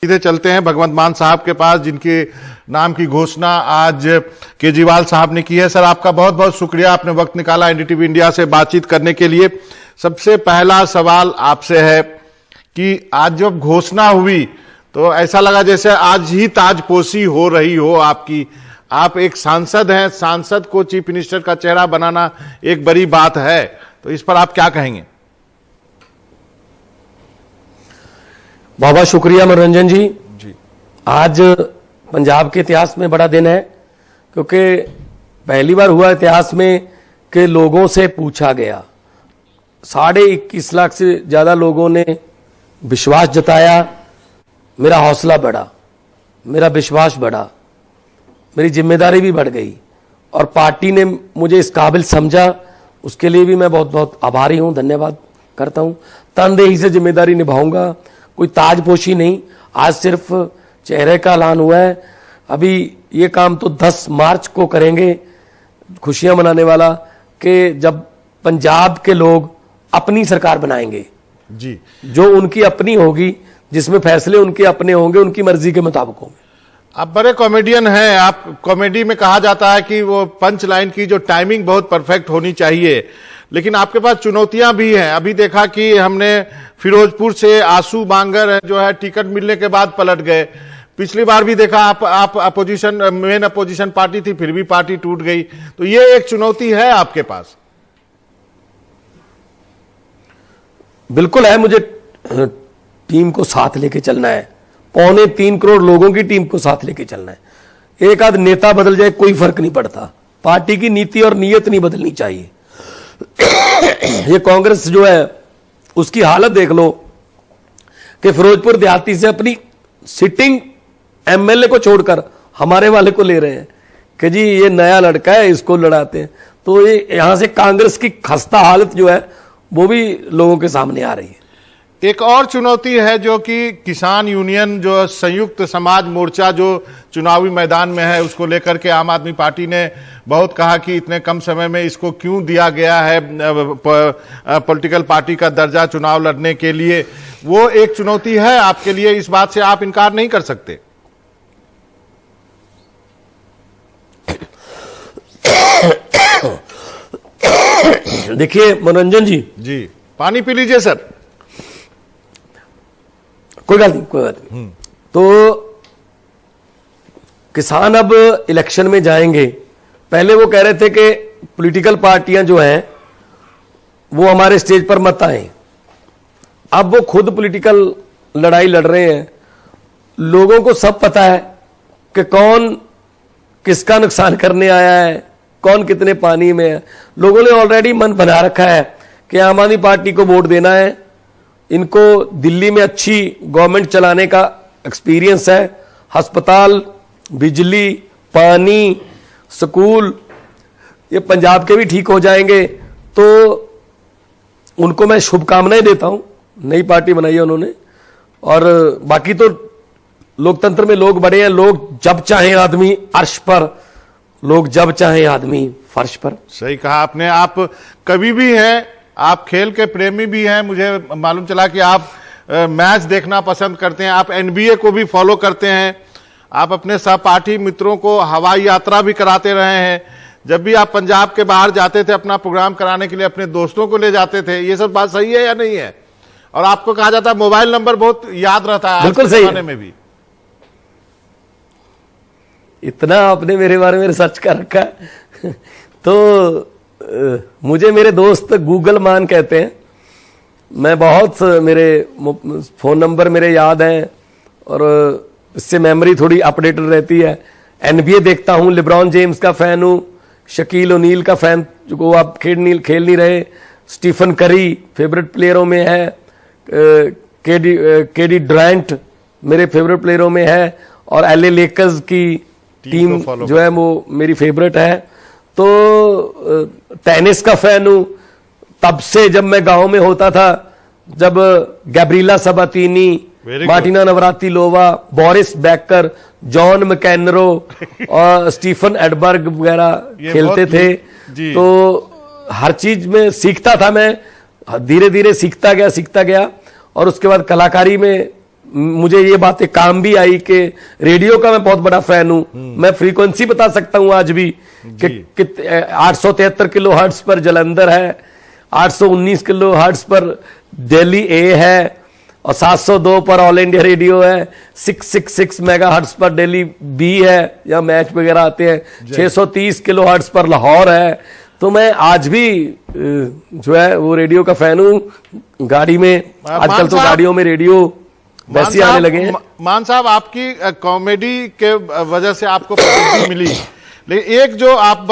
सीधे चलते हैं भगवंत मान साहब के पास, जिनके नाम की घोषणा आज केजरीवाल साहब ने की है। सर, आपका बहुत बहुत शुक्रिया, आपने वक्त निकाला एनडीटीवी इंडिया से बातचीत करने के लिए। सबसे पहला सवाल आपसे है कि आज जब घोषणा हुई तो ऐसा लगा जैसे आज ही ताजपोशी हो रही हो आपकी। आप एक सांसद हैं, सांसद को चीफ मिनिस्टर का चेहरा बनाना एक बड़ी बात है, तो इस पर आप क्या कहेंगे? बहुत बहुत शुक्रिया मनोरंजन जी। आज पंजाब के इतिहास में बड़ा दिन है, क्योंकि पहली बार हुआ इतिहास में कि लोगों से पूछा गया। 21.5 लाख से ज्यादा लोगों ने विश्वास जताया। मेरा हौसला बढ़ा, मेरा विश्वास बढ़ा, मेरी जिम्मेदारी भी बढ़ गई और पार्टी ने मुझे इस काबिल समझा। उसके लिए भी मैं बहुत बहुत आभारी हूं, धन्यवाद करता हूं। तनदेही से जिम्मेदारी निभाऊंगा, कोई ताजपोशी नहीं। आज सिर्फ चेहरे का ऐलान हुआ है, अभी ये काम तो 10 मार्च को करेंगे, खुशियां मनाने वाला, कि जब पंजाब के लोग अपनी सरकार बनाएंगे जी, जो उनकी अपनी होगी, जिसमें फैसले उनके अपने होंगे, उनकी मर्जी के मुताबिक होंगे। आप बड़े कॉमेडियन हैं। आप कॉमेडी में कहा जाता है कि वो पंच लाइन की जो टाइमिंग बहुत परफेक्ट होनी चाहिए, लेकिन आपके पास चुनौतियां भी हैं। अभी देखा कि हमने फिरोजपुर से आंसू बांगर जो है टिकट मिलने के बाद पलट गए। पिछली बार भी देखा आप अपोजिशन, मेन अपोजिशन पार्टी थी, फिर भी पार्टी टूट गई। तो ये एक चुनौती है आपके पास। बिल्कुल है, मुझे टीम को साथ लेके चलना है। 2.25 करोड़ लोगों की टीम को साथ लेके चलना है। एक आध नेता बदल जाए कोई फर्क नहीं पड़ता, पार्टी की नीति और नीयत नहीं बदलनी चाहिए। ये कांग्रेस जो है उसकी हालत देख लो कि फिरोजपुर देहाती से अपनी सिटिंग एमएलए को छोड़कर हमारे वाले को ले रहे हैं कि जी ये नया लड़का है, इसको लड़ाते हैं। तो ये यहां से कांग्रेस की खस्ता हालत जो है वो भी लोगों के सामने आ रही है। एक और चुनौती है जो कि किसान यूनियन, जो संयुक्त समाज मोर्चा जो चुनावी मैदान में है, उसको लेकर के आम आदमी पार्टी ने बहुत कहा कि इतने कम समय में इसको क्यों दिया गया है पॉलिटिकल पार्टी का दर्जा चुनाव लड़ने के लिए। वो एक चुनौती है आपके लिए, इस बात से आप इनकार नहीं कर सकते। देखिए मनोरंजन जी, पानी पी लीजिए सर। कोई बात नहीं। तो किसान अब इलेक्शन में जाएंगे। पहले वो कह रहे थे कि पॉलिटिकल पार्टियां जो हैं वो हमारे स्टेज पर मत आए। अब वो खुद पॉलिटिकल लड़ाई लड़ रहे हैं। लोगों को सब पता है कि कौन किसका नुकसान करने आया है, कौन कितने पानी में है। लोगों ने ऑलरेडी मन बना रखा है कि आम आदमी पार्टी को वोट देना है। इनको दिल्ली में अच्छी गवर्नमेंट चलाने का एक्सपीरियंस है। अस्पताल, बिजली, पानी, स्कूल, ये पंजाब के भी ठीक हो जाएंगे। तो उनको मैं शुभकामनाएं देता हूं। नई पार्टी बनाई है उन्होंने। और बाकी तो लोकतंत्र में लोग बड़े हैं। लोग जब चाहे आदमी अर्श पर, लोग जब चाहे आदमी फर्श पर। सही कहा आपने। आप कवि भी हैं, आप खेल के प्रेमी भी हैं। मुझे मालूम चला कि आप मैच देखना पसंद करते हैं, आप एनबीए को भी फॉलो करते हैं, आप अपने सहपाठी मित्रों को हवाई यात्रा भी कराते रहे हैं। जब भी आप पंजाब के बाहर जाते थे अपना प्रोग्राम कराने के लिए, अपने दोस्तों को ले जाते थे। ये सब बात सही है या नहीं है? और आपको कहा जाता है मोबाइल नंबर बहुत याद रहता है। बिल्कुल सही में भी इतना आपने मेरे बारे में रिसर्च कर रखा है। तो मुझे मेरे दोस्त गूगल मान कहते हैं। मैं बहुत, मेरे फोन नंबर मेरे याद हैं और इससे मेमोरी थोड़ी अपडेटेड रहती है। एनबीए देखता हूं, लिब्रॉन जेम्स का फैन हूं, शकील ओनील का फैन, जो आप खेल नहीं रहे। स्टीफन करी फेवरेट प्लेयरों में है। केडी ड्रायंट मेरे फेवरेट प्लेयरों में है। और एलए लेकर्स की टीम जो है वो मेरी फेवरेट है। तो टेनिस का फैन हूं तब से, जब मैं गांव में होता था, जब Gabriela Sabatini, Martina Navratilova, Boris Becker, John McEnroe और स्टीफन एडबर्ग वगैरह खेलते थे। तो हर चीज में सीखता था मैं, धीरे धीरे सीखता गया। और उसके बाद कलाकारी में मुझे ये बातें काम भी आई कि रेडियो का मैं बहुत बड़ा फैन हूं। मैं फ्रीक्वेंसी बता सकता हूं आज भी कि 873 किलो हर्ट्ज पर जलंधर है, 819 किलो हर्ट्ज पर दिल्ली ए है, और 702 पर ऑल इंडिया रेडियो है, 666 मेगा हर्ट्ज पर दिल्ली बी है, या मैच वगैरह आते हैं, 630 किलो हर्ट्ज पर लाहौर है। तो मैं आज भी जो है वो रेडियो का फैन हूं। गाड़ी में आजकल तो गाड़ियों में रेडियो वैसे आने लगे हैं। मान साहब, आपकी कॉमेडी के वजह से आपको प्रसिद्धि मिली, लेकिन एक जो आप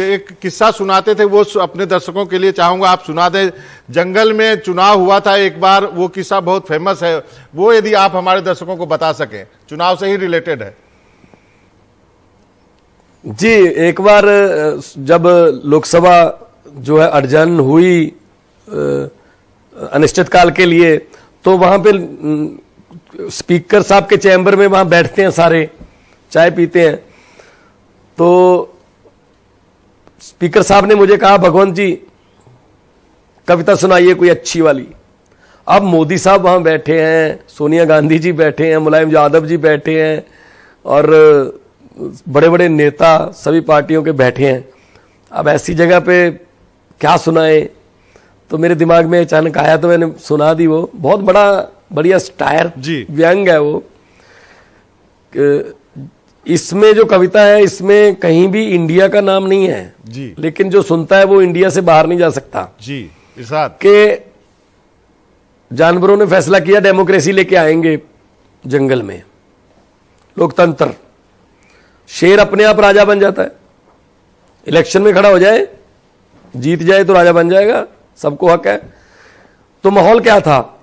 एक किस्सा सुनाते थे वो अपने दर्शकों के लिए चाहूंगा आप सुना दें। जंगल में चुनाव हुआ था एक बार, वो किस्सा बहुत फेमस है, वो यदि आप हमारे दर्शकों को बता सकें, चुनाव से ही रिलेटेड है। जी, एक बार जब लोकसभा जो है अड़जन हुई अनिश्चितकाल के लिए, तो वहां पे स्पीकर साहब के चैम्बर में वहां बैठते हैं, सारे चाय पीते हैं। तो स्पीकर साहब ने मुझे कहा, भगवंत जी कविता सुनाइए कोई अच्छी वाली। अब मोदी साहब वहां बैठे हैं, सोनिया गांधी जी बैठे हैं, मुलायम यादव जी बैठे हैं, और बड़े बड़े नेता सभी पार्टियों के बैठे हैं। अब ऐसी जगह पे क्या सुनाए, तो मेरे दिमाग में अचानक आया, तो मैंने सुना दी। वो बहुत बढ़िया स्टायर व्यंग है वो। इसमें जो कविता है, इसमें कहीं भी इंडिया का नाम नहीं है जी, लेकिन जो सुनता है वो इंडिया से बाहर नहीं जा सकता जी। इरशाद के जानवरों ने फैसला किया डेमोक्रेसी लेके आएंगे जंगल में, लोकतंत्र। शेर अपने आप राजा बन जाता है, इलेक्शन में खड़ा हो जाए, जीत जाए तो राजा बन जाएगा, सबको हक है। तो माहौल क्या था,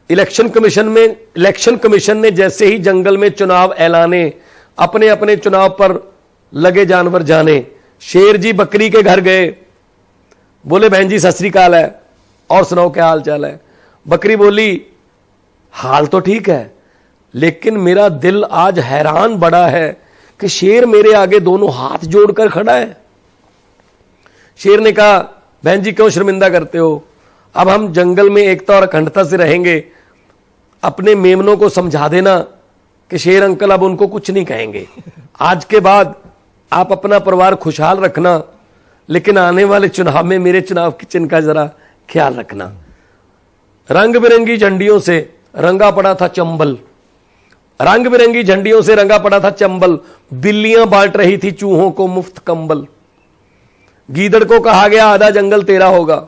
इलेक्शन कमीशन ने जैसे ही जंगल में चुनाव ऐलाने, अपने अपने चुनाव पर लगे जानवर जाने। शेर जी बकरी के घर गए, बोले बहन जी सत श्री अकाल है, और सुनाओ क्या हाल चाल है। बकरी बोली हाल तो ठीक है, लेकिन मेरा दिल आज हैरान बड़ा है कि शेर मेरे आगे दोनों हाथ जोड़कर खड़ा है। शेर ने कहा, बहन जी क्यों शर्मिंदा करते हो, अब हम जंगल में एकता और अखंडता से रहेंगे, अपने मेमनों को समझा देना कि शेर अंकल अब उनको कुछ नहीं कहेंगे, आज के बाद आप अपना परिवार खुशहाल रखना, लेकिन आने वाले चुनाव में मेरे चुनाव की चिन्ह का जरा ख्याल रखना। रंग बिरंगी झंडियों से रंगा पड़ा था चंबल, रंग बिरंगी झंडियों से रंगा पड़ा था चंबल, बिल्लियां बांट रही थी चूहों को मुफ्त कंबल। गीदड़ को कहा गया आधा जंगल तेरा होगा,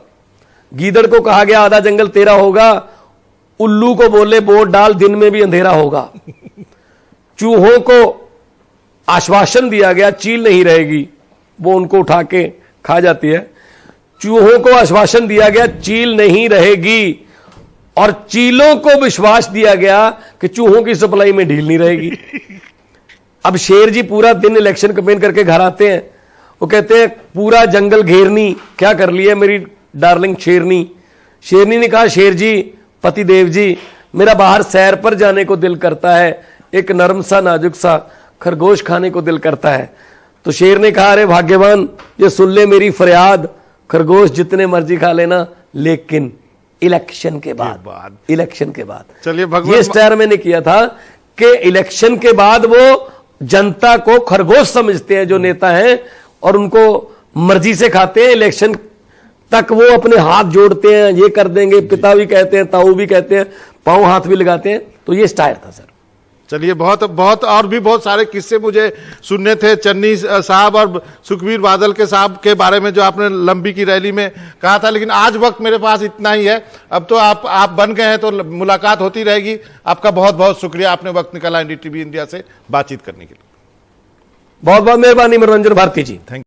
गीदड़ को कहा गया आधा जंगल तेरा होगा, उल्लू को बोले वोट डाल दिन में भी अंधेरा होगा। चूहों को आश्वासन दिया गया चील नहीं रहेगी, वो उनको उठा के खा जाती है। चूहों को आश्वासन दिया गया चील नहीं रहेगी, और चीलों को विश्वास दिया गया कि चूहों की सप्लाई में ढील नहीं रहेगी। अब शेर जी पूरा दिन इलेक्शन कैंपेन करके घर आते हैं, वो कहते हैं पूरा जंगल घेरनी क्या कर लिया मेरी डार्लिंग शेरनी। शेरनी ने कहा, शेर जी पति देव जी मेरा बाहर सैर पर जाने को दिल करता है, एक नरम सा नाजुक सा खरगोश खाने को दिल करता है। तो शेर ने कहा, अरे भाग्यवान ये सुन ले मेरी फरियाद, खरगोश जितने मर्जी खा लेना, लेकिन इलेक्शन के बाद, इलेक्शन के बाद। चलिए भगवान, ये स्टार मैंने किया था कि इलेक्शन के बाद वो जनता को खरगोश समझते हैं जो नेता हैं, और उनको मर्जी से खाते हैं। इलेक्शन तक वो अपने हाथ जोड़ते हैं, ये कर देंगे, पिता भी कहते हैं, ताऊ भी कहते हैं, पांव हाथ भी लगाते हैं। तो ये स्टाइल था सर। चलिए, बहुत बहुत और भी बहुत सारे किस्से मुझे सुनने थे, चन्नी साहब और सुखबीर बादल के साहब के बारे में जो आपने लंबी की रैली में कहा था, लेकिन आज वक्त मेरे पास इतना ही है। अब तो आप बन गए हैं, तो मुलाकात होती रहेगी। आपका बहुत बहुत शुक्रिया, आपने वक्त निकाला एनडीटीवी इंडिया से बातचीत करने के लिए। बहुत बहुत मेहरबानी मनोरंजन भारती जी। Thank you.